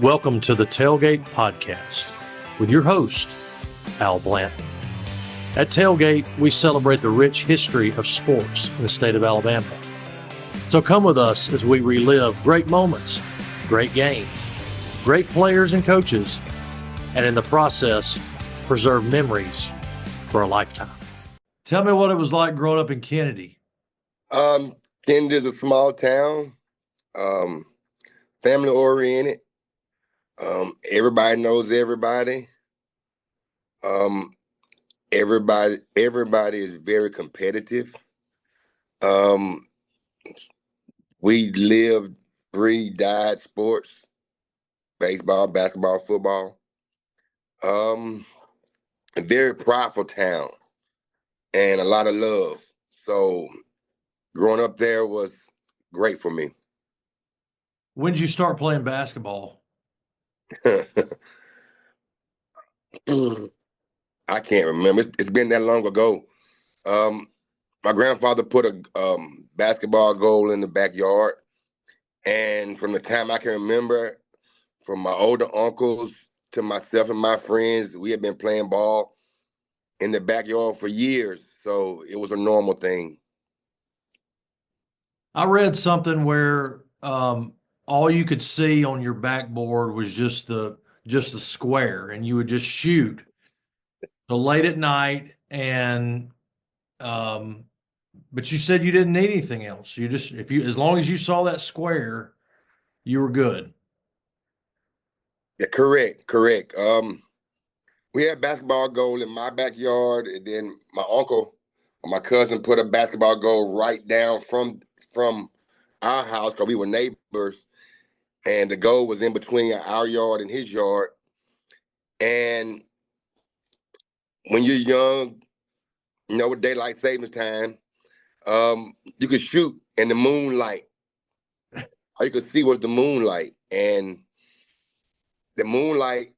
Welcome to the Talegate podcast with your host, Al Blanton. At Talegate, we celebrate the rich history of sports in the state of Alabama. So come with us as we relive great moments, great games, great players and coaches, and in the process, preserve memories for a lifetime. Tell me what it was like growing up in Kennedy. Kennedy is a small town, family oriented. Everybody knows everybody. Everybody is very competitive. We lived, breathed, died sports, baseball, basketball, football. A very prideful town and a lot of love. So growing up there was great for me. When did you start playing basketball? I can't remember. It's been that long ago. My grandfather put a basketball goal in the backyard. And from the time I can remember, from my older uncles to myself and my friends, we had been playing ball in the backyard for years. So it was a normal thing. I read something where all you could see on your backboard was just the square, and you would just shoot till late at night. And but you said you didn't need anything else. You just as long as you saw that square, you were good. Yeah, correct. We had basketball goal in my backyard, and then my uncle or my cousin put a basketball goal right down from our house because we were neighbors, and the goal was in between our yard and his yard. And when you're young, with daylight savings time, you could shoot in the moonlight. All you could see was the moonlight, and the moonlight,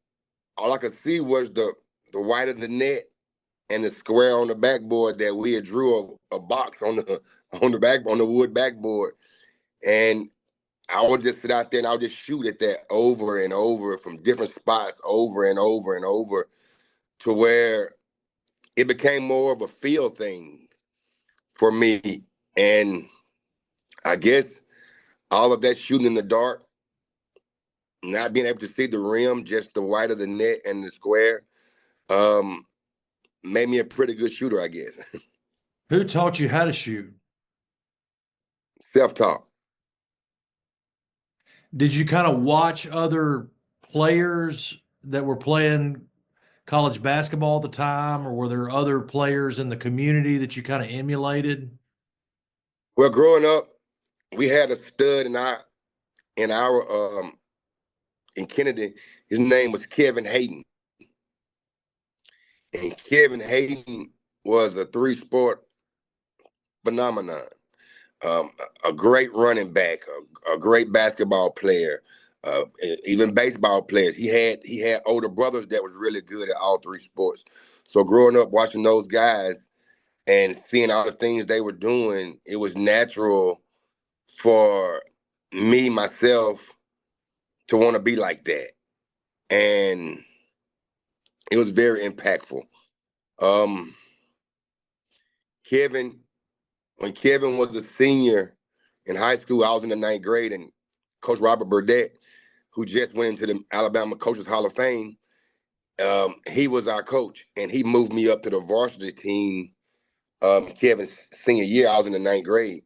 all I could see was the white of the net and the square on the backboard that we had drew a box on the wood backboard. And I would just sit out there and I would just shoot at that over and over from different spots over and over and over to where it became more of a feel thing for me. And I guess all of that shooting in the dark, not being able to see the rim, just the white of the net and the square, made me a pretty good shooter, I guess. Who taught you how to shoot? Self-taught. Did you kind of watch other players that were playing college basketball at the time, or were there other players in the community that you kind of emulated? Well, growing up, we had a stud in Kennedy. His name was Kevin Hayden. And Kevin Hayden was a three-sport phenomenon. A great running back, a great basketball player, even baseball players. He had older brothers that was really good at all three sports. So growing up watching those guys and seeing all the things they were doing, it was natural for me, myself, to want to be like that. And it was very impactful. When Kevin was a senior in high school, I was in the 9th grade, and Coach Robert Burdett, who just went into the Alabama Coaches Hall of Fame, he was our coach, and he moved me up to the varsity team Kevin's senior year. I was in the 9th grade.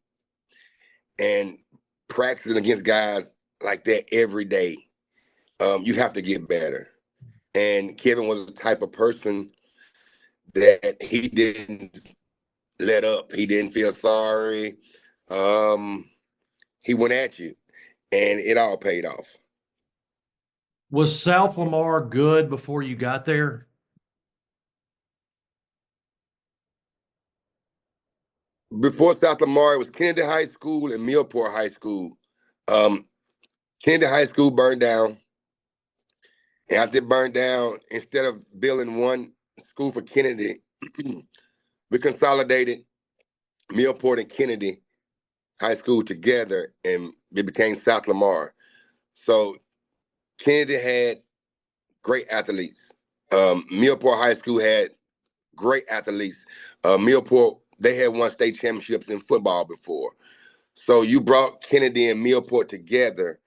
And practicing against guys like that every day, you have to get better. And Kevin was the type of person that he didn't let up. He didn't feel sorry. He went at you, and it all paid off. Was South Lamar good before you got there? Before South Lamar, it was Kennedy High School and Millport High School. Kennedy High School burned down. And after it burned down, instead of building one school for Kennedy, we consolidated Millport and Kennedy High School together, and it became South Lamar. So Kennedy had great athletes. Millport High School had great athletes. Millport, they had won state championships in football before. So you brought Kennedy and Millport together,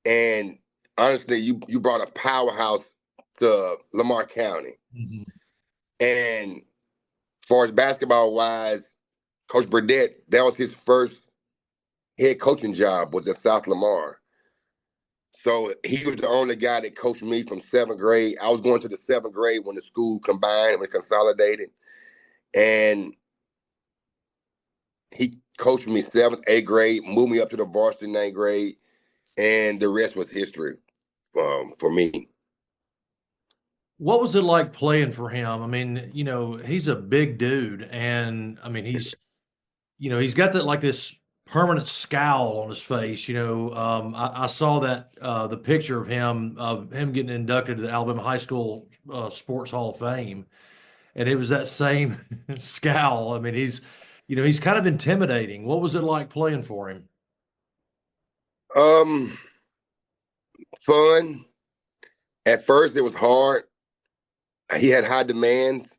and honestly, you brought a powerhouse to Lamar County. Mm-hmm. And as far as basketball-wise, Coach Burdett, that was his first head coaching job, was at South Lamar. So he was the only guy that coached me from 7th grade. I was going to the 7th grade when the school combined, when it consolidated. And he coached me 7th, 8th grade, moved me up to the varsity 9th grade, and the rest was history for me. What was it like playing for him? I mean, he's a big dude, and I mean, he's got that like this permanent scowl on his face. I saw that the picture of him getting inducted to the Alabama High School Sports Hall of Fame, and it was that same scowl. I mean, he's kind of intimidating. What was it like playing for him? Um, Fun. At first, it was hard. He had high demands.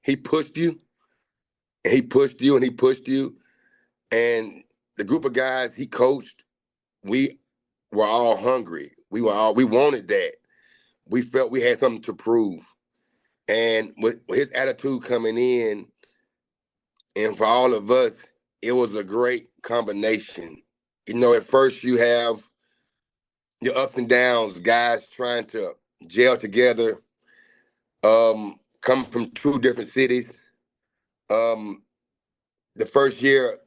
He pushed you, and he pushed you, and he pushed you. And the group of guys he coached, we were all hungry. We wanted that. We felt we had something to prove. And with his attitude coming in, and for all of us, it was a great combination. At first you have your ups and downs, guys trying to gel together, coming from 2 different cities. The first year,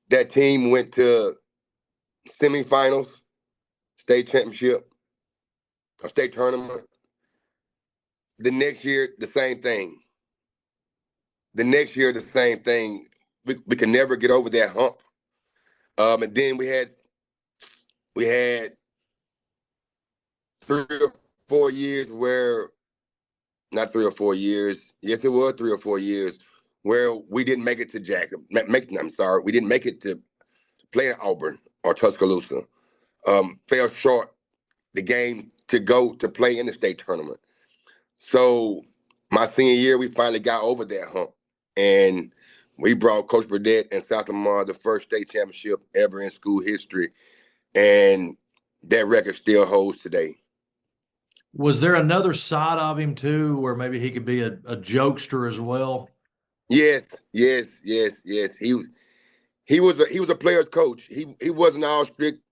that team went to semifinals, state championship, a state tournament. The next year, the same thing. The next year, the same thing. We could never get over that hump. And then we had 3 or 4 years where, not 3 or 4 years. Yes, it was 3 or 4 years where we didn't make it to Jackson. We didn't make it to play at Auburn or Tuscaloosa. Fell short the game to go to play in the state tournament. So my senior year, we finally got over that hump. And we brought Coach Burdett and South Lamar the first state championship ever in school history. And that record still holds today. Was there another side of him too, where maybe he could be a jokester as well? Yes. He was a player's coach. He wasn't all strict.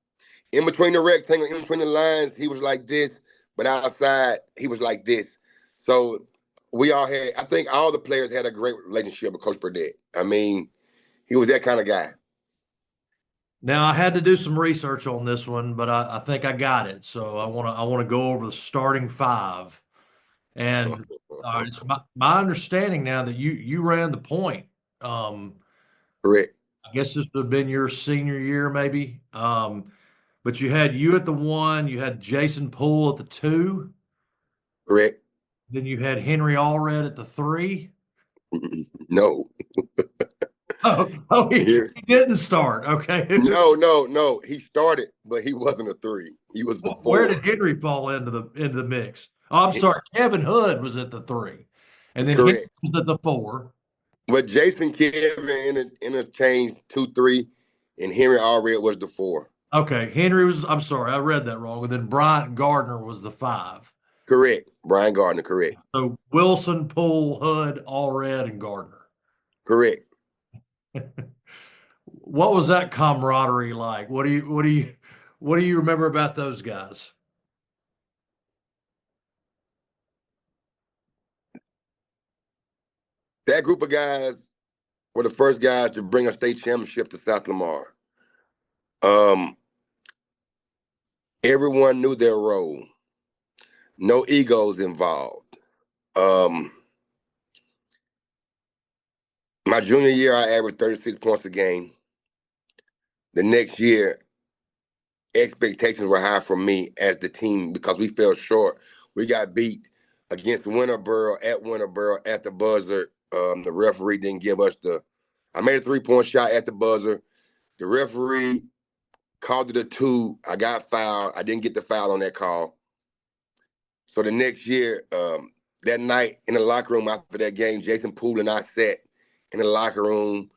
In between the rectangle, in between the lines, he was like this, but outside, he was like this. So I think all the players had a great relationship with Coach Burdett. I mean, he was that kind of guy. Now I had to do some research on this one, but I think I got it. So I want to go over the starting five. And it's my understanding now that you ran the point. Um, Correct. I guess this would have been your senior year, maybe. But you had you at the 1, you had Jason Poole at the 2, Correct. then you had Henry Allred at the 3. No. Oh, he didn't start. Okay. No. He started, but he wasn't a 3. He was the 4. Where did Henry fall into the mix? Oh, I'm sorry. Kevin Hood was at the 3, and then Henry Correct. was at the 4. But Jason Kevin interchanged 2-3, and Henry Allred was the 4. Okay, Henry was. I'm sorry, I read that wrong. And then Bryant Gardner was the 5. Correct. Brian Gardner, correct. So Wilson, Poole, Hood, Allred, and Gardner. Correct. What was that camaraderie like? What do you remember about those guys? That group of guys were the first guys to bring a state championship to South Lamar. Everyone knew their role. No egos involved. My junior year, I averaged 36 points a game. The next year, expectations were high for me as the team because we fell short. We got beat against Winterboro at the buzzer. The referee didn't give us I made a 3-point shot at the buzzer. The referee called it a 2. I got fouled. I didn't get the foul on that call. So the next year, that night in the locker room after that game, Jason Poole and I sat in the locker room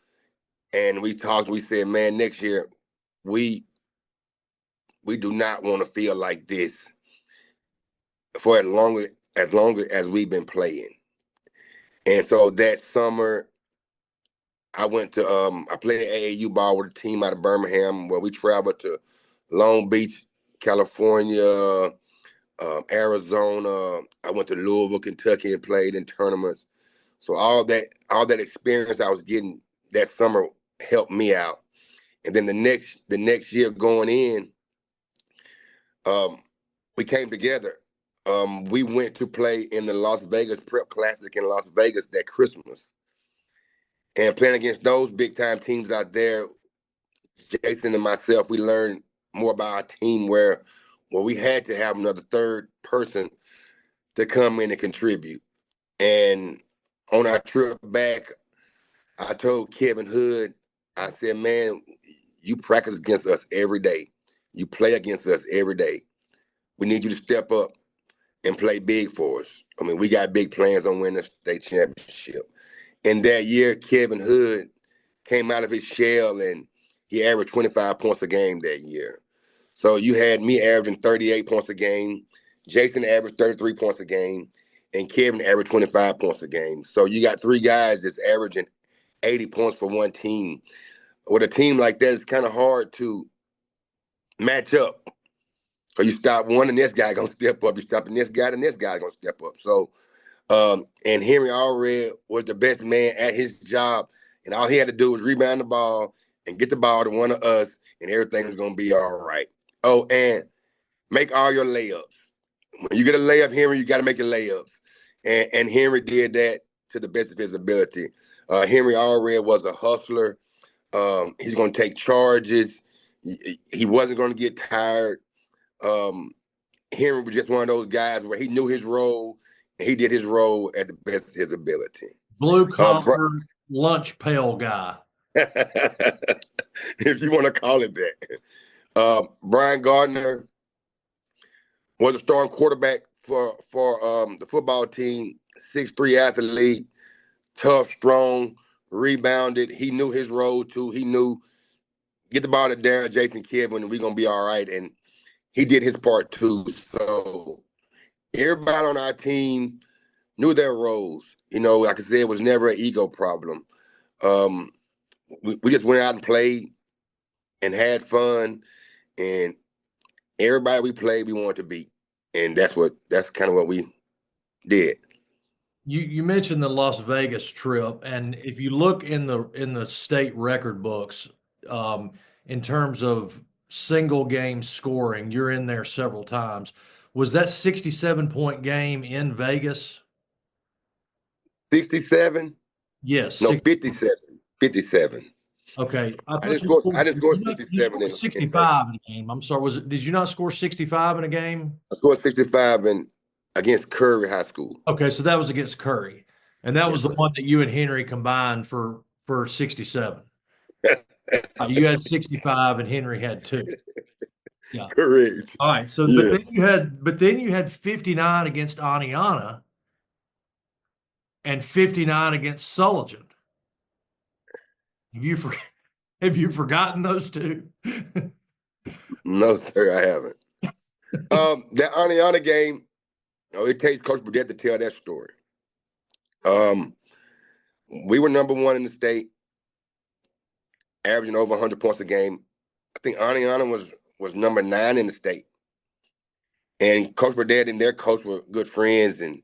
and we talked. We said, man, next year we do not want to feel like this for as long as we've been playing. And so that summer, I went to I played AAU ball with a team out of Birmingham where we traveled to Long Beach, California, Arizona. I went to Louisville, Kentucky, and played in tournaments. So all that experience I was getting that summer helped me out. And then the next year going in, we came together. We went to play in the Las Vegas Prep Classic in Las Vegas that Christmas. And playing against those big time teams out there, Jason and myself, we learned more about our team where we had to have another third person to come in and contribute. And on our trip back, I told Kevin Hood, I said, man, you practice against us every day. You play against us every day. We need you to step up and play big for us. I mean, we got big plans on winning the state championship. And that year, Kevin Hood came out of his shell and he averaged 25 points a game that year. So you had me averaging 38 points a game, Jason averaged 33 points a game, and Kevin averaged 25 points a game. So you got 3 guys that's averaging 80 points for one team. With a team like that, it's kind of hard to match up. So you stop one and this guy gonna step up. You stop and this guy and this guy gonna step up. So and Henry Allred was the best man at his job, and all he had to do was rebound the ball and get the ball to one of us, and everything is gonna be all right. Oh, and make all your layups. When you get a layup, Henry, you got to make your layups. And Henry did that to the best of his ability. Henry Allred was a hustler. He's going to take charges. He wasn't going to get tired. Henry was just one of those guys where he knew his role, and he did his role at the best of his ability. Blue collar, lunch pail guy. If you want to call it that. Brian Gardner was a starting quarterback for the football team, 6'3" athlete, tough, strong, rebounded. He knew his role too. He knew get the ball to Darryl, Jason, Kevin, and we're going to be all right. And he did his part too. So everybody on our team knew their roles. You know, like I said, it was never an ego problem. We just went out and played and had fun. And everybody we played, we wanted to beat. And that's kind of what we did. You mentioned the Las Vegas trip, and if you look in the state record books, in terms of single game scoring, you're in there several times. Was that 67-point game in Vegas? 67? Yes. No, 57. 57. Okay. I didn't score 67 scored in 65 in a game. I'm sorry. Did you not score 65 in a game? I scored 65 against Curry High School. Okay, so that was against Curry. And that was the one that you and Henry combined for 67. You had 65 and Henry had 2. Yeah. Correct. All right. So, yes. but then you had 59 against Aniana and 59 against Sullivan. Have you forgotten those two? No, sir, I haven't. That Aniana game, it takes Coach Burdett to tell that story. We were number 1 in the state, averaging over 100 points a game. I think Aniana was number 9 in the state. And Coach Burdett and their coach were good friends, and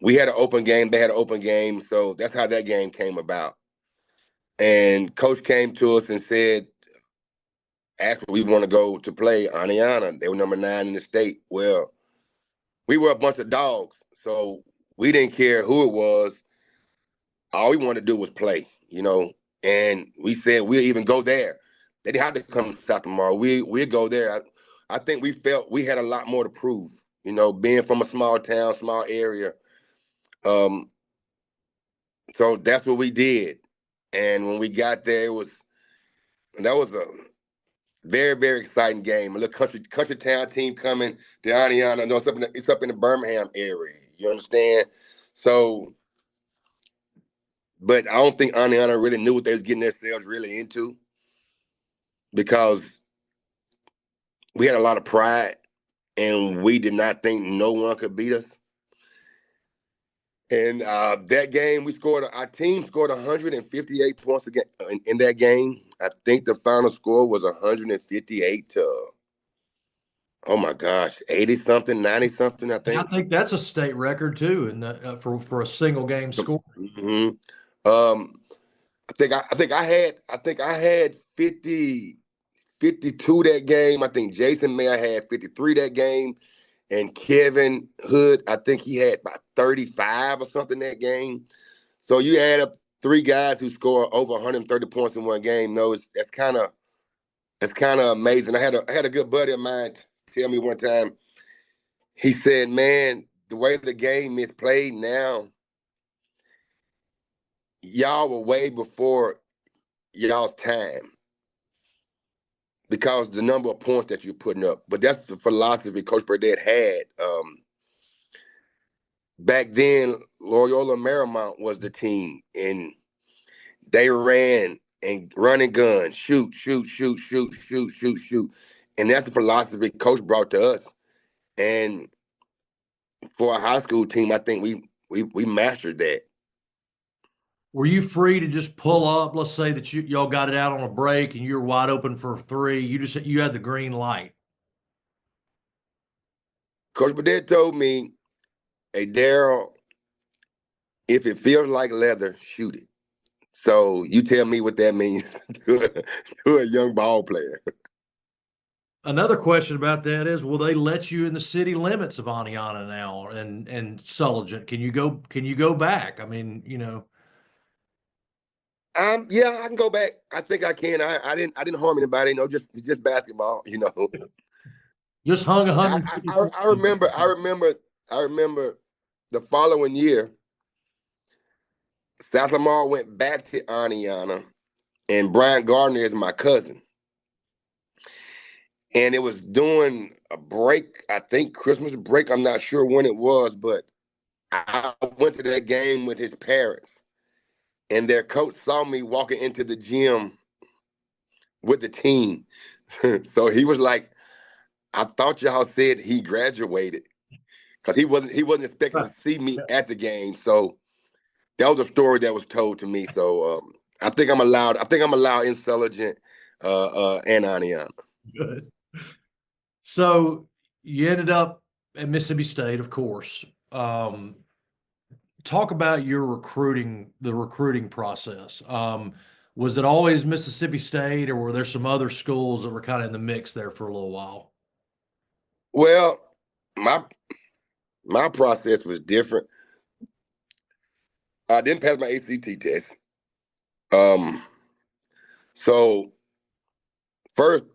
we had an open game. They had an open game, so that's how that game came about. And Coach came to us and said, asked if we want to go to play Aniana. They were number 9 in the state. Well, we were a bunch of dogs, so we didn't care who it was. All we wanted to do was play, and we said we'll even go there. They didn't have to come to South Lamar. We'll go there. I think we felt we had a lot more to prove, being from a small town, small area. So that's what we did. And when we got there, that was Very, very exciting game. A little country town team coming to Aniana. No, it's up in the Birmingham area. You understand? So, but I don't think Aniana really knew what they was getting themselves really into, because we had a lot of pride and we did not think no one could beat us. And that game, our team scored 158 points again in that game. I think the final score was 158 to, oh my gosh, 80 something, 90 something, I And I think. think that's a state record too, and for a single game score. Mm-hmm. I think I had 50, 52 that game. I think Jason may have had 53 that game. And Kevin Hood, I think he had about 35 or something that game. So you add up three guys who score over 130 points in one game. No, that's kind of amazing. I had a good buddy of mine tell me one time. He said, "Man, the way the game is played now, y'all were way before y'all's time because the number of points that you're putting up." But that's the philosophy Coach Burdett had. Back then, Loyola Marymount was the team, and they ran and running guns, shoot, shoot, shoot, shoot, shoot, shoot, shoot. And that's the philosophy Coach brought to us. And for a high school team, I think we mastered that. Were you free to just pull up? Let's say that y'all got it out on a break and you're wide open for three. You had the green light. Coach Burdett told me, "Hey, Darryl, if it feels like leather, shoot it." So you tell me what that means to a young ball player. Another question about that is, will they let you in the city limits of Aniana now and Sulligent? Can you go back? I mean, Yeah, I can go back. I think I can. I didn't harm anybody. It's just basketball. just hung I, 150 I, points. I remember. I remember the following year, South Lamar went back to Aniana, and Brian Gardner is my cousin. And it was during a break, I think Christmas break. I'm not sure when it was, but I went to that game with his parents, and their coach saw me walking into the gym with the team. So he was like, "I thought y'all said he graduated," because he wasn't expecting to see me at the game. So that was a story that was told to me. So I think I'm allowed. I think I'm allowed intelligent and Aniana. Good. So you ended up at Mississippi State, of course. Talk about the recruiting process. Was it always Mississippi State, or were there some other schools that were kind of in the mix there for a little while? Well, my my process was different. I didn't pass my ACT test. Um, so first,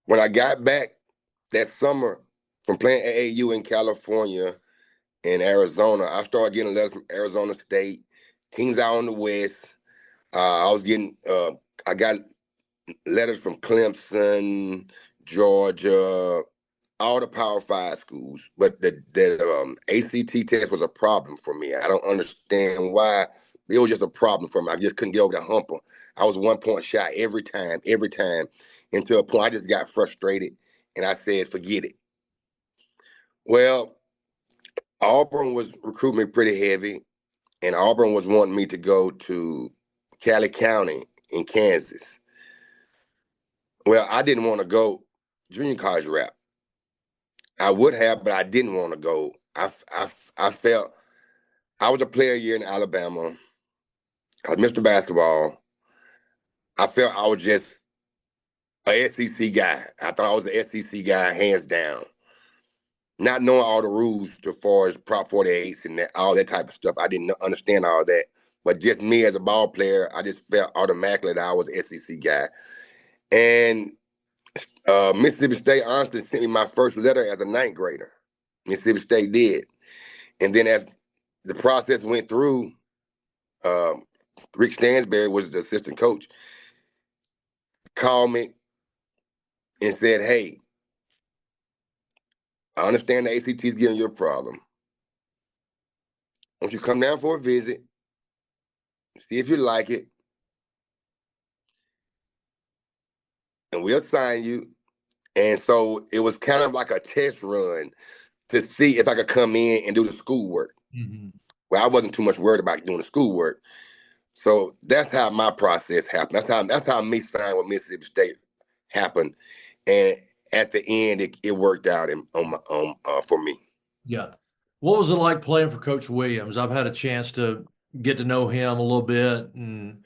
when I got back that summer from playing AAU in California and Arizona, I started getting letters from Arizona State, teams out on the West. I got letters from Clemson, Georgia, all the Power Five schools. But the ACT test was a problem for me. I don't understand why. It was just a problem for me. I just couldn't get over the hump. I was 1 point shy every time, until a point I just got frustrated and I said, forget it. Well, Auburn was recruiting me pretty heavy, and Auburn was wanting me to go to Cali County in Kansas. Well, I didn't want to go junior college rap. I would have, but I didn't want to go. I felt I was a player year in Alabama. I was Mr. Basketball. I felt I was just a SEC guy. I thought I was the SEC guy, hands down. Not knowing all the rules as far as Prop 48s and all that type of stuff. I didn't understand all that. But just me as a ball player, I just felt automatically that I was an SEC guy. And Mississippi State honestly sent me my first letter as a ninth grader. Mississippi State did. And then as the process went through, um, Rick Stansberry was the assistant coach, called me and said, hey, I understand the ACT is giving you a problem. Won't you come down for a visit, see if you like it, and we'll sign you. And so it was kind of like a test run to see if I could come in and do the schoolwork. Mm-hmm. Well, I wasn't too much worried about doing the schoolwork. So that's how my process happened. That's how me signing with Mississippi State happened. And at the end, it worked out for me. Yeah. What was it like playing for Coach Williams? I've had a chance to get to know him a little bit, and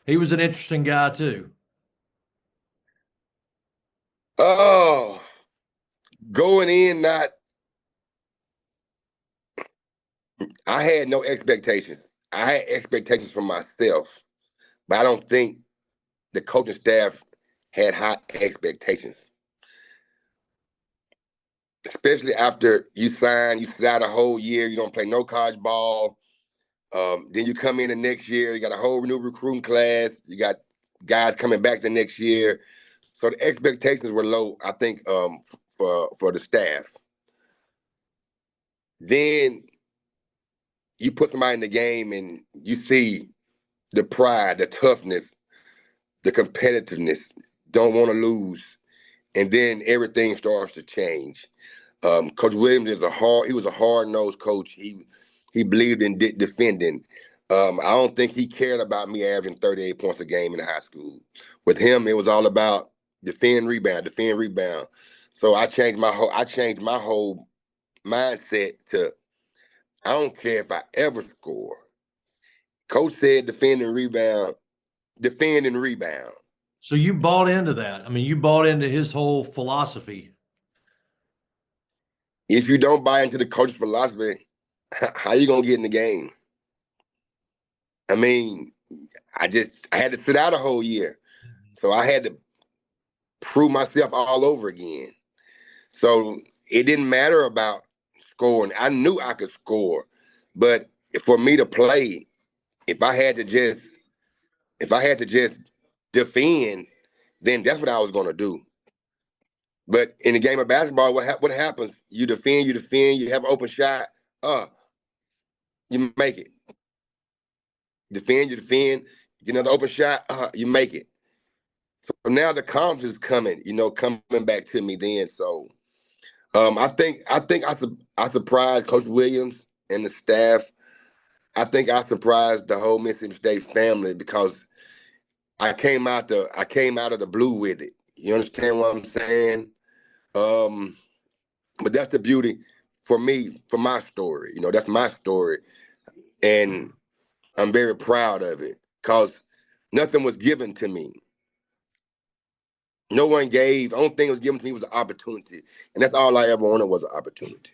he was an interesting guy too. Oh, going in, I had no expectations. I had expectations for myself, but I don't think the coaching staff had high expectations. Especially after you sit out a whole year, you don't play no college ball. Then you come in the next year, you got a whole new recruiting class. You got guys coming back the next year. So the expectations were low, I think, for the staff. Then you put somebody in the game and you see the pride, the toughness, the competitiveness, don't want to lose. And then everything starts to change. Coach Williams he was a hard-nosed coach. He believed in defending. I don't think he cared about me averaging 38 points a game in high school. With him, it was all about defend, rebound. So I changed my whole mindset to I don't care if I ever score. Coach said defend and rebound. So you bought into that. I mean, you bought into his whole philosophy. If you don't buy into the coach's philosophy, how you gonna get in the game? I mean, I had to sit out a whole year. So I had to prove myself all over again. So it didn't matter about scoring. I knew I could score. But for me to play, if I had to just defend, then that's what I was gonna do. But in the game of basketball, what happens? You defend, you have an open shot, you make it. You defend, you get another open shot, you make it. So now the confidence is coming back to me then. So I surprised Coach Williams and the staff. I think I surprised the whole Mississippi State family because I came out of the blue with it. You understand what I'm saying? But that's the beauty for me, for my story. That's my story. And I'm very proud of it because nothing was given to me. No one gave. The only thing that was given to me was an opportunity. And that's all I ever wanted was an opportunity.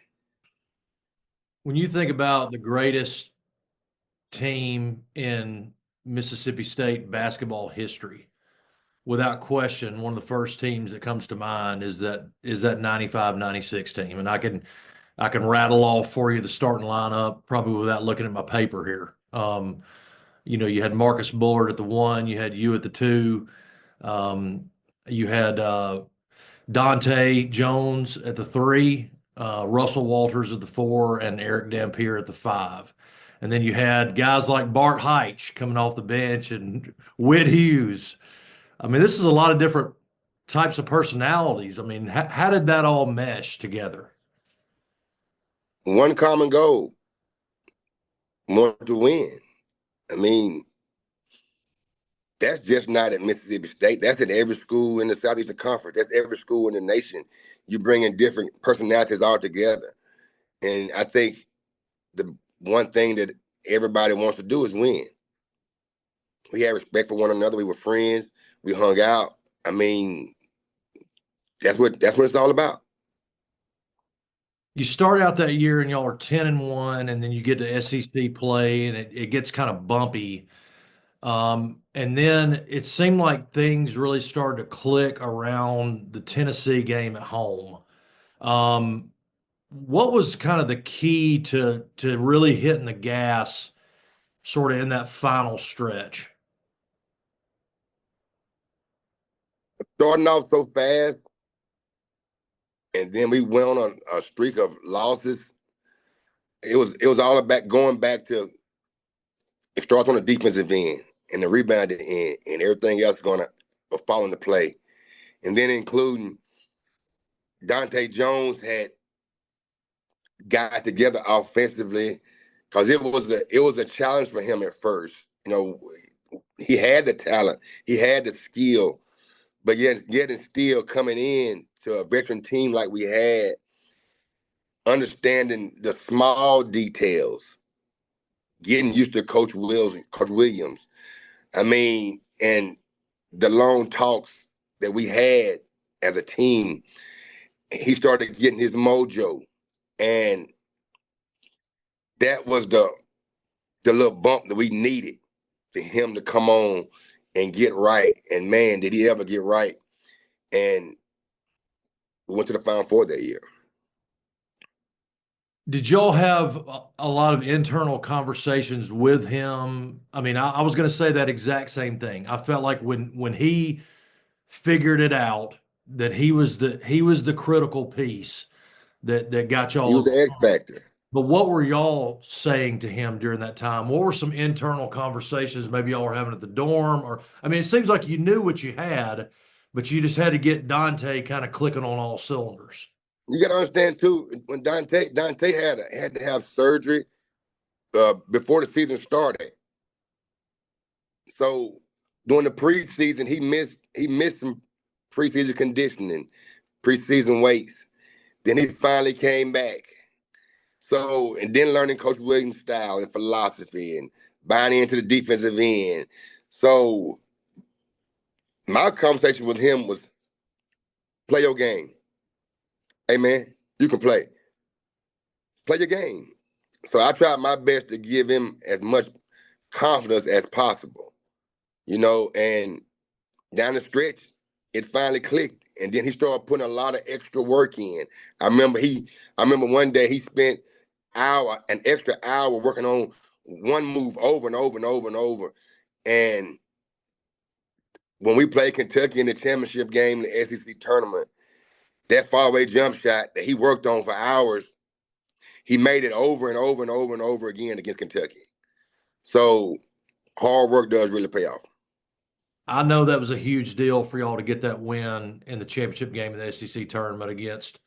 When you think about the greatest team in Mississippi State basketball history, without question, one of the first teams that comes to mind is that 95-96 team. And I can rattle off for you the starting lineup probably without looking at my paper here. You had Marcus Bullard at the 1, you had you at the 2, you had Dontae Jones at the 3, Russell Walters at the 4, and Erick Dampier at the 5. And then you had guys like Bart Heitch coming off the bench and Whit Hughes. I mean, this is a lot of different types of personalities. I mean, how did that all mesh together? One common goal, want to win. I mean, that's just not at Mississippi State. That's at every school in the Southeastern Conference. That's every school in the nation. You bring in different personalities all together. And I think the one thing that everybody wants to do is win. We had respect for one another. We were friends. We hung out. I mean, that's what it's all about. You start out that year and y'all are 10-1, and then you get to SEC play and it gets kind of bumpy. And then it seemed like things really started to click around the Tennessee game at home. Um, what was kind of the key to really hitting the gas sort of in that final stretch? Starting off so fast, and then we went on a streak of losses. It was all about going back to it starts on the defensive end and the rebounding end, and everything else is gonna fall into play. And then including Dontae Jones had got together offensively because it was a challenge for him at first. You know, he had the talent, he had the skill, but yet and still coming in to a veteran team like we had, understanding the small details, getting used to Coach Williams. I mean, and the long talks that we had as a team, he started getting his mojo, and that was the little bump that we needed for him to come on and get right. And man, did he ever get right? And we went to the Final Four that year. Did y'all have a lot of internal conversations with him? I mean, I was going to say that exact same thing. I felt like when he figured it out that he was the critical piece that got He was y'all. the X factor. But what were y'all saying to him during that time? What were some internal conversations maybe y'all were having at the dorm? Or I mean, it seems like you knew what you had, but you just had to get Dontae kind of clicking on all cylinders. You got to understand too, when Dontae had to have surgery before the season started. So during the preseason, he missed some preseason conditioning, preseason weights. Then he finally came back. So, and then learning Coach Williams' style and philosophy and buying into the defensive end. So my conversation with him was play your game. Hey man, you can play. Play your game. So I tried my best to give him as much confidence as possible, you know, and down the stretch, it finally clicked. And then he started putting a lot of extra work in. I remember one day he spent an extra hour working on one move over and over and over and over. And when we played Kentucky in the championship game in the SEC tournament, that faraway jump shot that he worked on for hours, he made it over and over and over and over again against Kentucky. So hard work does really pay off. I know that was a huge deal for y'all to get that win in the championship game in the SEC tournament against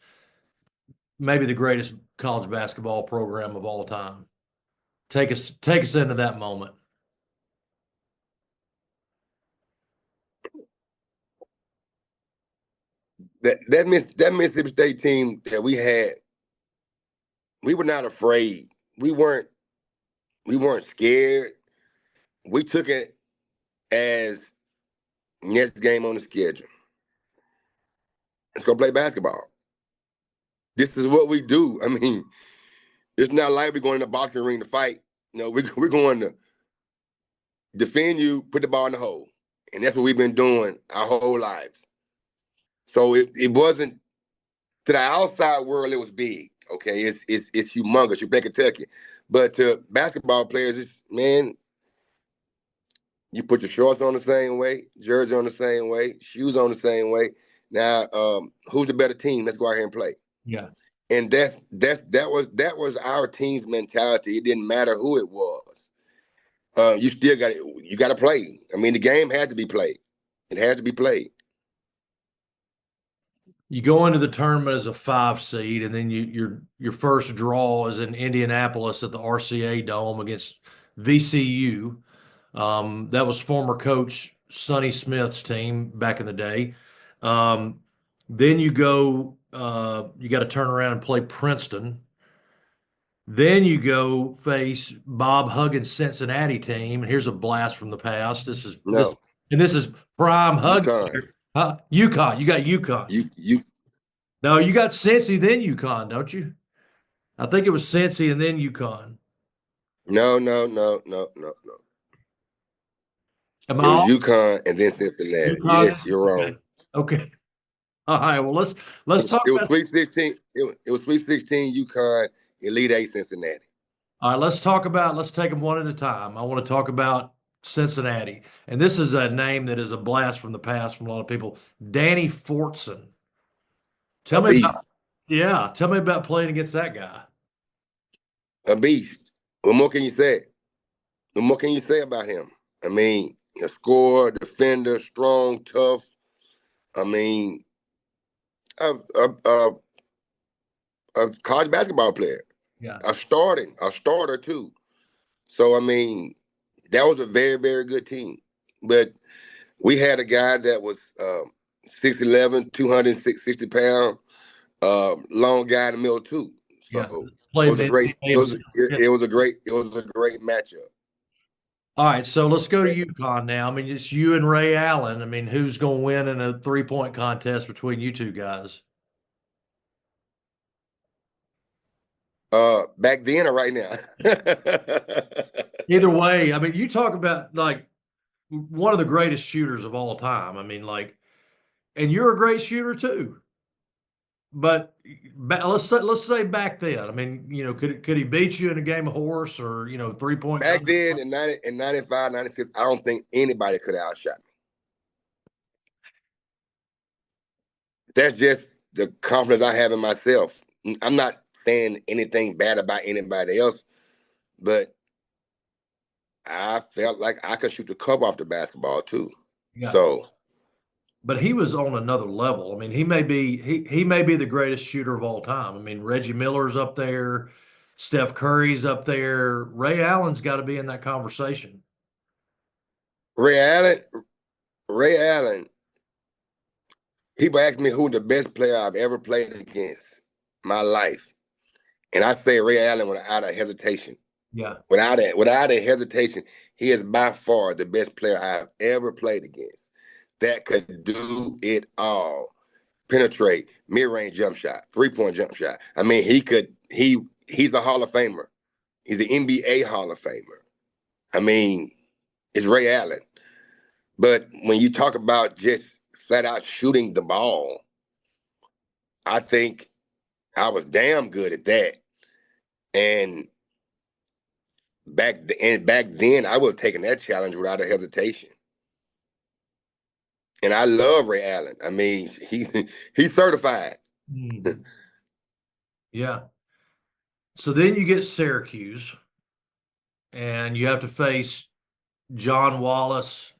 maybe the greatest college basketball program of all time. Take us into that moment. That Mississippi State team that we had, we were not afraid. We weren't scared. We took it as next game on the schedule. Let's go play basketball. This is what we do. I mean, it's not like we're going in the boxing ring to fight. You know, we're going to defend you, put the ball in the hole. And that's what we've been doing our whole lives. So it wasn't, to the outside world, it was big. Okay, it's humongous. You play Kentucky. But to basketball players, it's, man, you put your shorts on the same way, jersey on the same way, shoes on the same way. Now, who's the better team? Let's go out here and play. Yeah. And that was our team's mentality. It didn't matter who it was. You still got to play. I mean, the game had to be played. It had to be played. You go into the tournament as a 5 seed, and then your first draw is in Indianapolis at the RCA Dome against VCU. That was former coach Sonny Smith's team back in the day. Then you got to turn around and play Princeton. Then you go face Bob Huggins' Cincinnati team, and here's a blast from the past. This is prime Huggins. UConn. You got UConn. You No, you got Cincy, then UConn, don't you? I think it was Cincy and then UConn. No. It was UConn and then Cincinnati. UConn? Yes, you're wrong. Okay. All right. Well, let's talk. It was Sweet 16. It was Sweet 16 UConn, Elite 8 Cincinnati. All right. Let's take them one at a time. I want to talk about Cincinnati, and this is a name that is a blast from the past from a lot of people. Danny Fortson. Tell me Yeah, tell me about playing against that guy. A beast. What more can you say? What more can you say about him? I mean, a scorer, defender, strong, tough. I mean, a college basketball player, Yeah. a starter too. So I mean, that was a very, very good team. But we had a guy that was 6'11", 260 pound, long guy in the middle too. Yeah. So it Played was a the great, NCAA himself. Yeah. it was a great matchup. All right, so let's go to UConn now. I mean, it's you and Ray Allen. I mean, who's going to win in a 3-point contest between you two guys? Back then or right now? Either way, I mean, you talk about like one of the greatest shooters of all time. I mean, like, and you're a great shooter too. But let's say back then. I mean, could he beat you in a game of horse or 3-point Back contest? then in 95, 96, I don't think anybody could have outshot me. That's just the confidence I have in myself. I'm not saying anything bad about anybody else, but I felt like I could shoot the cover off the basketball too. Yeah. So But he was on another level. I mean, he may be the greatest shooter of all time. I mean, Reggie Miller's up there, Steph Curry's up there. Ray Allen's got to be in that conversation. Ray Allen, Ray Allen, people ask me who the best player I've ever played against my life. And I say Ray Allen without a hesitation. Yeah. Without a hesitation, he is by far the best player I've ever played against. That could do it all. Penetrate, mid-range jump shot, 3-point jump shot. I mean, he's the Hall of Famer. He's the NBA Hall of Famer. I mean, it's Ray Allen. But when you talk about just flat out shooting the ball, I think I was damn good at that. And back then, I would have taken that challenge without a hesitation. And I love Ray Allen. I mean, he's certified. Mhm. Yeah. So then you get Syracuse, and you have to face John Wallace,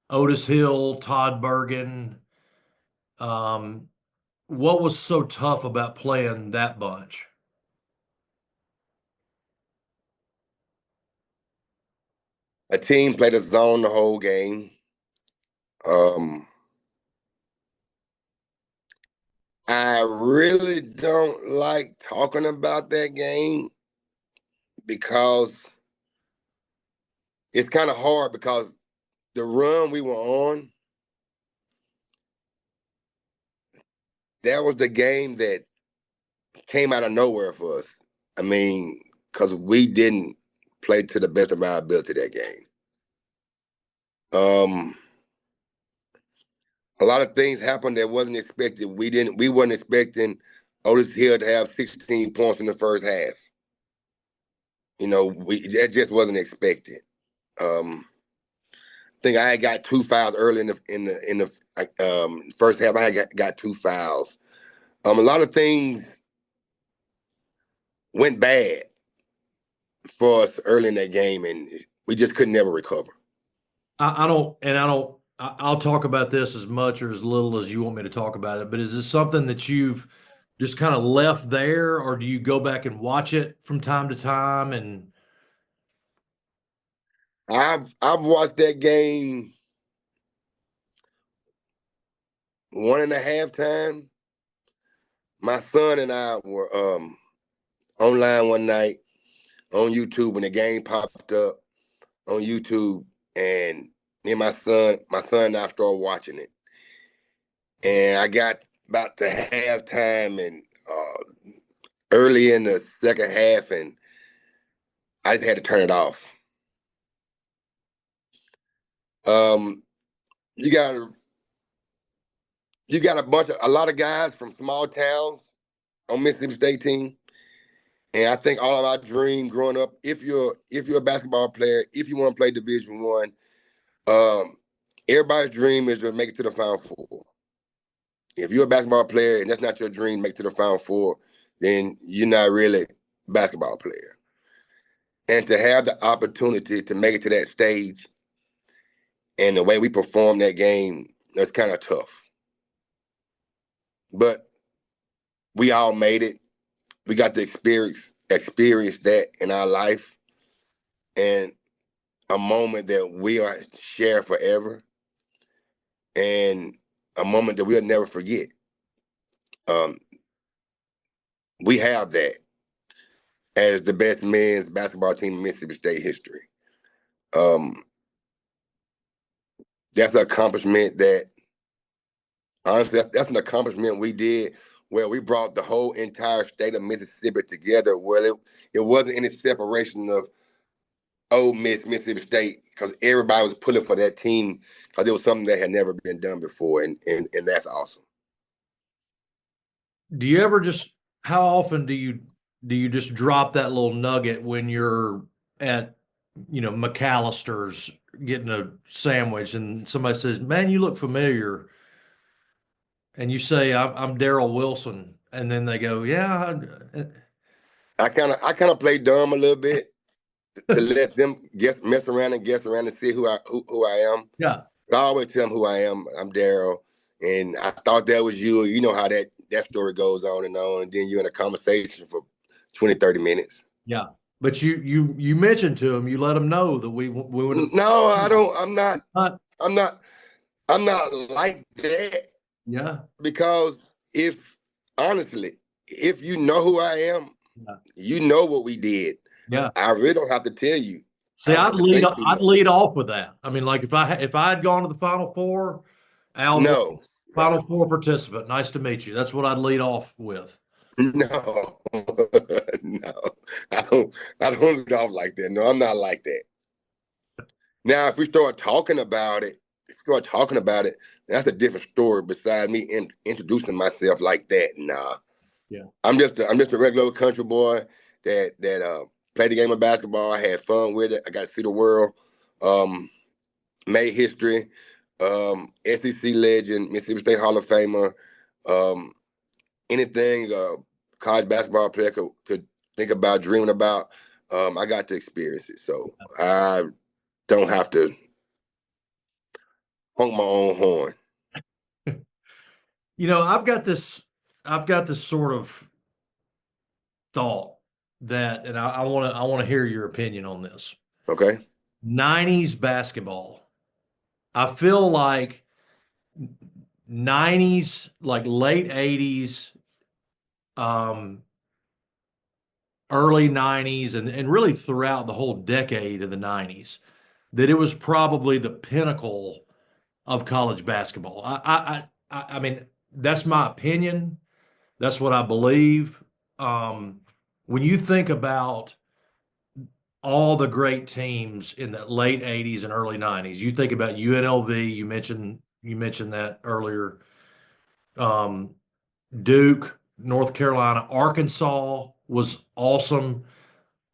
Otis Hill, Todd Bergen. Um, what was so tough about playing that bunch? A team played a zone the whole game. Um, I really don't like talking about that game because it's kind of hard because the run we were on, that was the game that came out of nowhere for us. I mean, because we didn't play to the best of our ability that game. A lot of things happened that wasn't expected. We weren't expecting Otis Hill to have 16 points in the first half. That just wasn't expected. I think I had got 2 fouls early in the first half. I had got 2 fouls. A lot of things went bad for us early in that game, and we just could never recover. I'll talk about this as much or as little as you want me to talk about it, but is this something that you've just kind of left there, or do you go back and watch it from time to time? And I've watched that game 1.5 times. My son and I were online one night on YouTube when the game popped up on YouTube, and me and my son and I started watching it. And I got about the halftime and early in the second half, and I just had to turn it off. Um, you got a lot of guys from small towns on Mississippi State team, and I think all of our dream growing up, if you're a basketball player, if you want to play Division One, everybody's dream is to make it to the Final Four. If you're a basketball player and that's not your dream, make it to the Final Four, then you're not really a basketball player. And to have the opportunity to make it to that stage and the way we performed that game, that's kind of tough. But we all made it. We got to experience that in our life, and a moment that we are share forever, and a moment that we'll never forget. We have that as the best men's basketball team in Mississippi State history. That's an accomplishment that, honestly, that's an accomplishment we did where we brought the whole entire state of Mississippi together, where it wasn't any separation of Ole Miss, Mississippi State, because everybody was pulling for that team because it was something that had never been done before, and that's awesome. Do you ever how often do you just drop that little nugget when you're at, McAllister's getting a sandwich and somebody says, "Man, you look familiar," and you say, "I'm Darryl Wilson," and then they go, "Yeah." I kind of play dumb a little bit to let them mess around and guess around and see who I am. Yeah. But I always tell them who I am. I'm Darryl, and I thought that was you. You know how that story goes on, and then you're in a conversation for 20, 30 minets. Yeah. But you mentioned to them, you let them know that we would. No, I don't. I'm not like that. Yeah. Because honestly, if you know who I am, you know what we did. Yeah. I really don't have to tell you. See, I'd lead off with that. I mean, like if I had gone to the Final Four, Al, Final Four participant, nice to meet you. That's what I'd lead off with. No, no, I don't lead off like that. No, I'm not like that. Now, if we start talking about it, that's a different story. Besides me introducing myself like that, nah. Yeah, I'm just a regular country boy that played the game of basketball. I had fun with it. I got to see the world. Made history. SEC legend, Mississippi State Hall of Famer. Anything college basketball player could think about, dreaming about. I got to experience it, so I don't have to honk my own horn. I've got this sort of thought that, and I want to hear your opinion on this. Okay. 90s basketball. I feel like 90s, like late 80s, early 90s, and really throughout the whole decade of the 90s, that it was probably the pinnacle of college basketball. I mean, that's my opinion. That's what I believe. When you think about all the great teams in the late 80s and early 90s, you think about UNLV, you mentioned that earlier. Duke, North Carolina, Arkansas was awesome.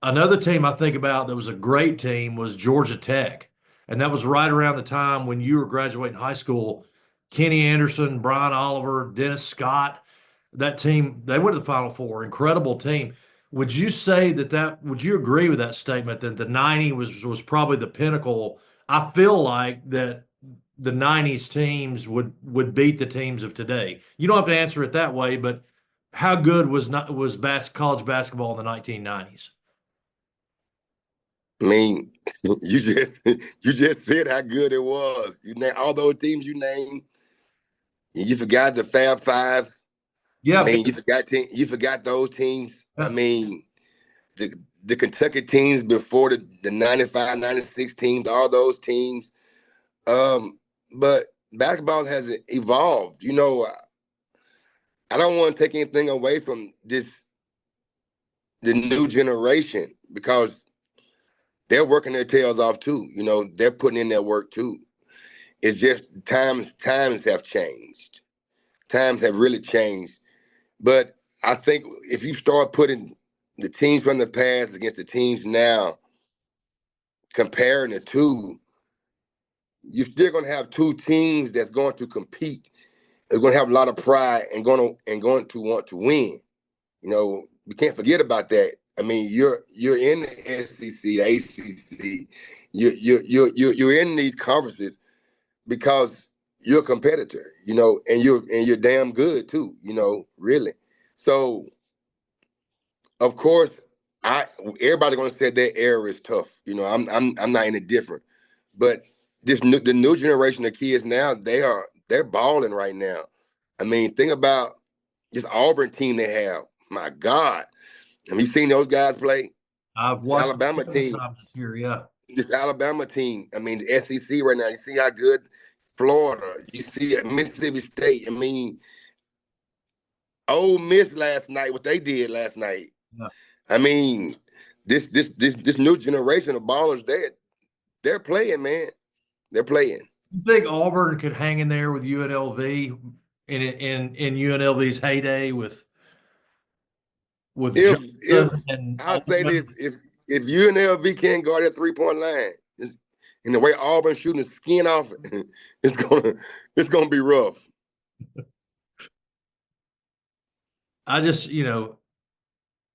Another team I think about that was a great team was Georgia Tech. And that was right around the time when you were graduating high school. Kenny Anderson, Brian Oliver, Dennis Scott, that team, they went to the Final Four. Incredible team. Would you say would you agree with that statement that the 90s was probably the pinnacle? I feel like that the 90s teams would beat the teams of today. You don't have to answer it that way, but how good was college basketball in the 1990s? I mean, you just said how good it was. You name all those teams you named. You forgot the Fab Five. Yeah, I mean, you forgot those teams. Yeah. I mean, the Kentucky teams before the 95, 96 teams, all those teams. But basketball has evolved. I don't want to take anything away from the new generation, because they're working their tails off too. They're putting in their work too. It's just times have changed. Times have really changed. But I think if you start putting the teams from the past against the teams now, comparing the two, you're still going to have two teams that's going to compete is going to have a lot of pride and going to want to win. You know, we can't forget about that. I mean, you're in the SEC, the ACC. You're in these conferences because you're a competitor, you know, and you're damn good too, you know, really. So, of course, everybody gonna say that era is tough. You know, I'm not any different. But the new generation of kids now, they're balling right now. I mean, think about this Auburn team they have. My God. Have you seen those guys play? I've This watched it Alabama several team. times this year. Yeah. This Alabama team. I mean, the SEC right now. You see how good Florida. You see Mississippi State. I mean, Ole Miss last night. What they did last night. Yeah. I mean, this new generation of ballers. They're playing, man. They're playing. You think Auburn could hang in there with UNLV in UNLV's heyday with If Johnson and I'll say this, if UNLV can't guard that 3-point line, and the way Auburn shooting the skin off it, it's gonna be rough. I just,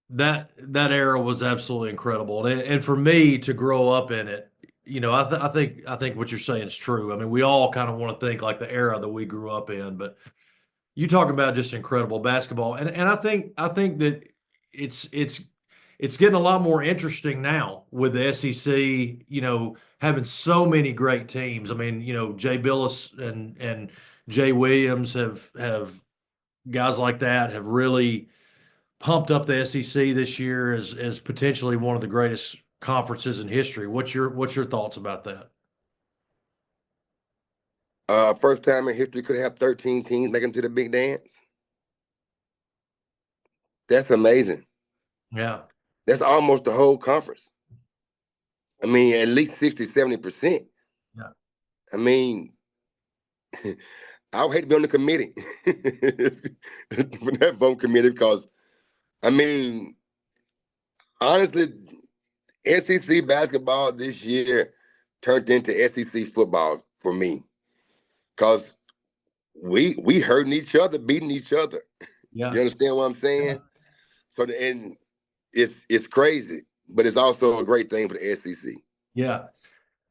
that era was absolutely incredible, and for me to grow up in it, I think what you're saying is true. I mean, we all kind of want to think like the era that we grew up in, but you talk about just incredible basketball, and I think that it's it's getting a lot more interesting now with the SEC, having so many great teams. I mean, Jay Billis and Jay Williams have guys like that have really pumped up the SEC this year as potentially one of the greatest conferences in history. What's your thoughts about that? First time in history could have 13 teams making to the big dance. That's amazing. Yeah. That's almost the whole conference. I mean, at least 60, 70%. Yeah. I mean, I would hate to be on the committee for that vote committee because, I mean, honestly, SEC basketball this year turned into SEC football for me because we hurting each other, beating each other. Yeah. You understand what I'm Yeah. saying? So and it's crazy, but it's also a great thing for the SEC. Yeah.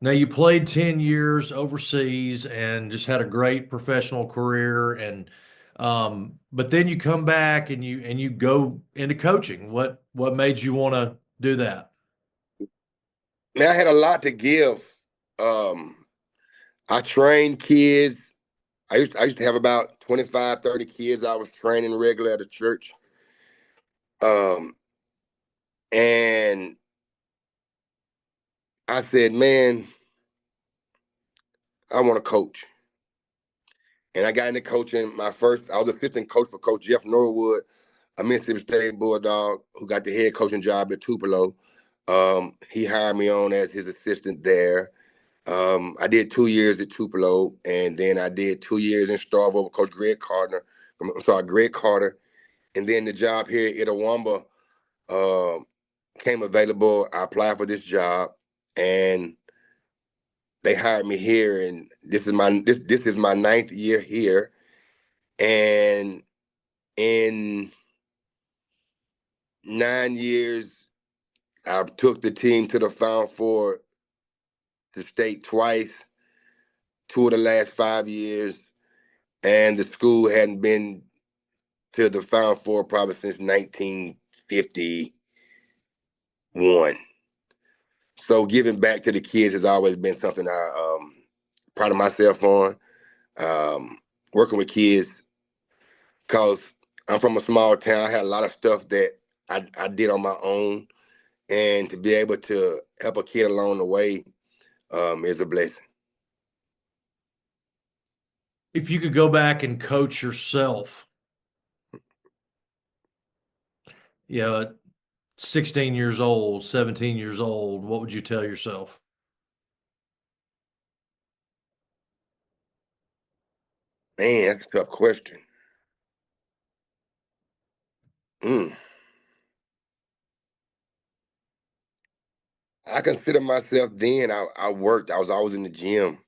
Now you played 10 years overseas and just had a great professional career and but then you come back and you go into coaching. What made you want to do that? Man, I had a lot to give. Um, I trained kids. I used to have about 25, 30 kids I was training regular at a church. Um, and I said, man, I want to coach. And I got into coaching. I was assistant coach for Coach Jeff Norwood, a Mississippi State Bulldog, who got the head coaching job at Tupelo. He hired me on as his assistant there. I did 2 years at Tupelo, and then I did 2 years in Starkville with Coach Greg Carter. And then the job here at Itawamba came available. I applied for this job, and they hired me here. And this is my ninth year here. And in 9 years, I took the team to the Final Four, the state twice, 2 of the last 5 years, and the school hadn't been to the Final Four probably since 1951. So giving back to the kids has always been something I proud of myself on. Working with kids, because I'm from a small town. I had a lot of stuff that I did on my own, and to be able to help a kid along the way is a blessing. If you could go back and coach yourself, 16 years old, 17 years old, what would you tell yourself? Man, that's a tough question. Mm. I consider myself then. I worked. I was always in the gym.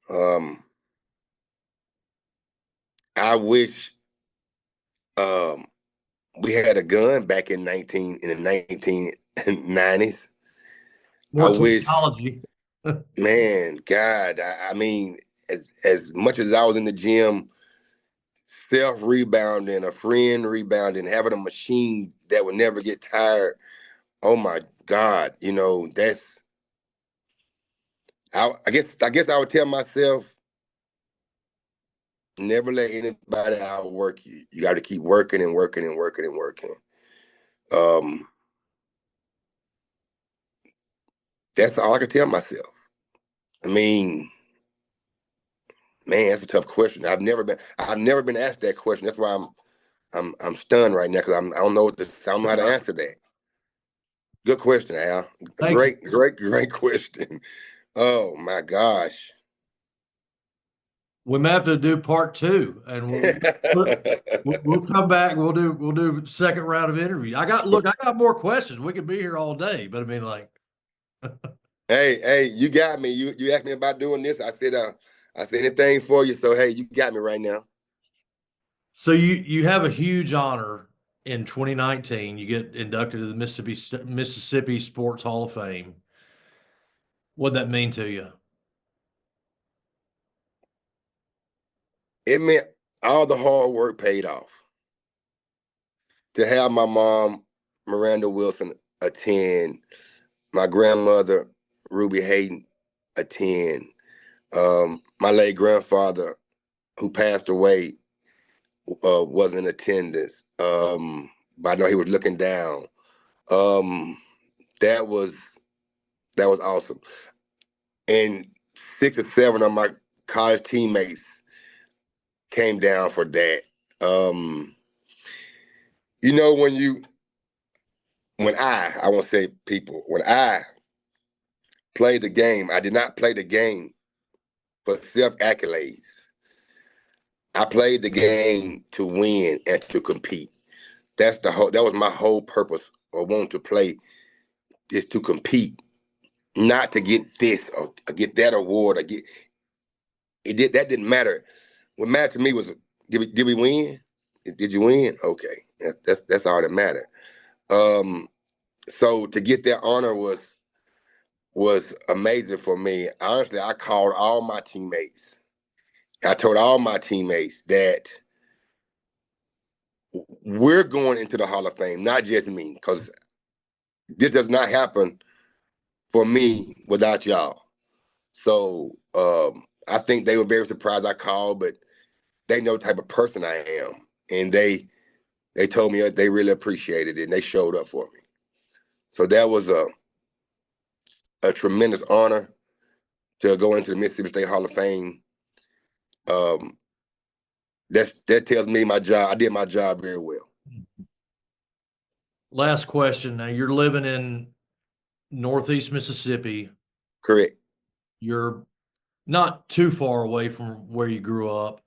Um, I wish um, we had a gun back in the 1990s. I More wish, technology. man, God, I mean, as much as I was in the gym, self rebounding, a friend rebounding, having a machine that would never get tired. Oh my God, that's I guess I would tell myself never let anybody outwork you. You got to keep working and working and working and working. Um, that's all I can tell myself. I mean, man, that's a tough question. I've never been asked that question. That's why I'm stunned right now because I don't know I don't know how to answer that. Good question, Al. Thank you. Great question. Oh my gosh. We may have to do part two, and we'll come back. We'll do second round of interview. I got more questions. We could be here all day, but I mean, like, Hey, you got me. You asked me about doing this. I said anything for you. So hey, you got me right now. so you have a huge honor in 2019. You get inducted to the Mississippi Sports Hall of Fame. What'd that mean to you? It meant all the hard work paid off. To have my mom, Miranda Wilson, attend, my grandmother, Ruby Hayden, attend, my late grandfather, who passed away, was in attendance. But I know he was looking down. Um, that was that was awesome. And 6 or 7 of my college teammates came down for that. Um, when I won't say people, when I played the game, I did not play the game for self accolades. I played the game to win and to compete. That was my whole purpose of wanting to play, is to compete, not to get this or get that award or get that didn't matter. What mattered to me was, did we win? Did you win? Okay. That's all that mattered. Um, so to get that honor was amazing for me. Honestly, I called all my teammates. I told all my teammates that we're going into the Hall of Fame, not just me, because this does not happen for me without y'all. So I think they were very surprised I called, but they know the type of person I am, and they told me that they really appreciated it, and they showed up for me. So that was a tremendous honor to go into the Mississippi State Hall of Fame. Um, that tells me my job. I did my job very well. Last question. Now you're living in Northeast Mississippi. Correct. You're not too far away from where you grew up.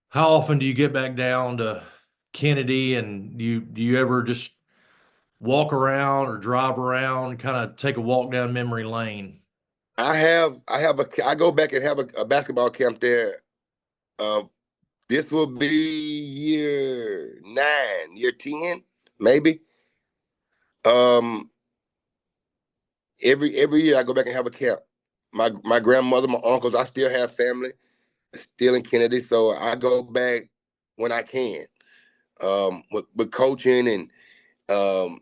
How often do you get back down to Kennedy, and do you ever just walk around or drive around and kind of take a walk down memory lane? I go back and have a basketball camp there. Uh, this will be year 9, year 10, maybe. Um, every year I go back and have a camp. My grandmother, my uncles, I still have family still in Kennedy, so I go back when I can. With coaching and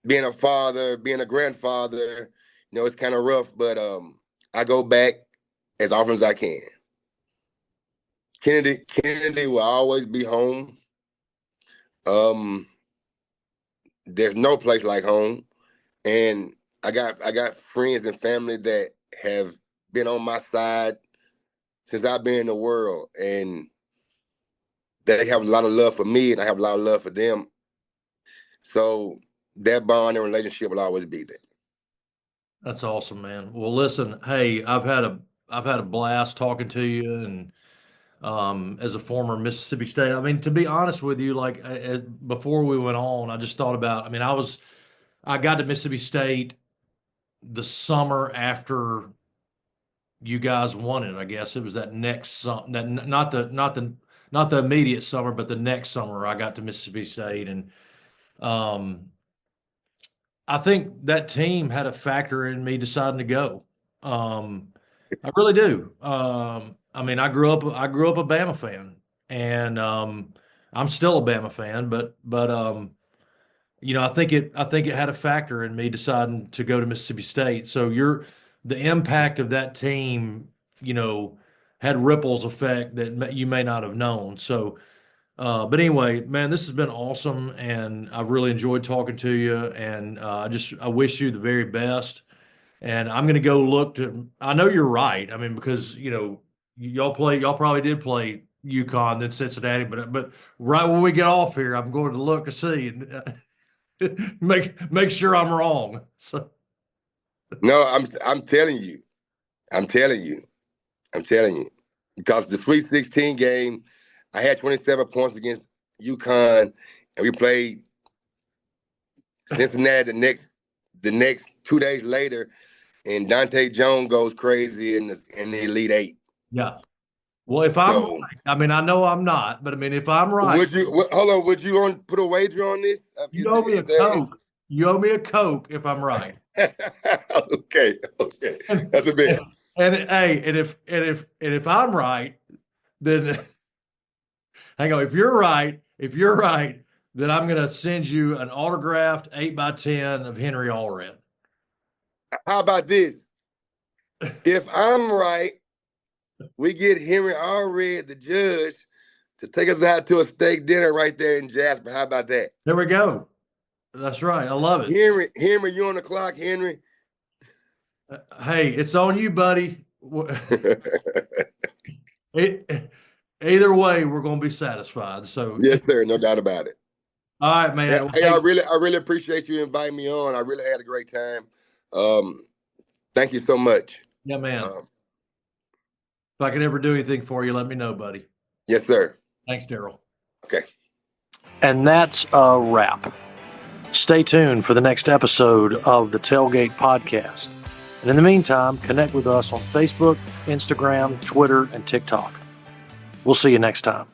being a father, being a grandfather, it's kind of rough, but I go back as often as I can. Kennedy will always be home. Um, there's no place like home, and I got friends and family that have been on my side since I've been in the world, and they have a lot of love for me, and I have a lot of love for them. So that bond and relationship will always be there. That's awesome, man. Well, listen, hey, I've had a blast talking to you, and as a former Mississippi State. I mean, to be honest with you, like before we went on, I just thought about. I mean, I got to Mississippi State the summer after you guys won it. I guess it was that next sum that not the not the immediate summer, but the next summer I got to Mississippi State. And I think that team had a factor in me deciding to go. I really do. I mean, I grew up a Bama fan, and I'm still a Bama fan, but I think it had a factor in me deciding to go to Mississippi State. So the impact of that team, had ripples effect that you may not have known. So, but anyway, man, this has been awesome, and I've really enjoyed talking to you. And I wish you the very best. And I'm going to go look to. I know you're right. I mean, because y'all probably did play UConn, then Cincinnati, but right when we get off here, I'm going to look to see and make sure I'm wrong. So. No, I'm telling you, because the Sweet 16 game, I had 27 points against UConn, and we played Cincinnati the next 2 days later, and Dontae Jones goes crazy in the Elite Eight. Yeah. Well, if I'm right, I mean, I know I'm not, but I mean, if I'm right, would you want to put a wager on this? You owe me a Coke. You owe me a Coke if I'm right. Okay, that's a bit. And if I'm right, then hang on. If you're right, then I'm going to send you an autographed 8x10 of Henry Allred. How about this? If I'm right, we get Henry Allred, the judge, to take us out to a steak dinner right there in Jasper. How about that? There we go. That's right. I love it. Henry, you on the clock, Henry? Hey, it's on you, buddy. Either way, we're going to be satisfied. So yes, sir, no doubt about it. All right, man. Hey, I really appreciate you inviting me on. I really had a great time. Thank you so much. Yeah, man. If I can ever do anything for you, let me know, buddy. Yes, sir. Thanks, Darryl. Okay. And that's a wrap. Stay tuned for the next episode of the Tailgate Podcast. And in the meantime, connect with us on Facebook, Instagram, Twitter, and TikTok. We'll see you next time.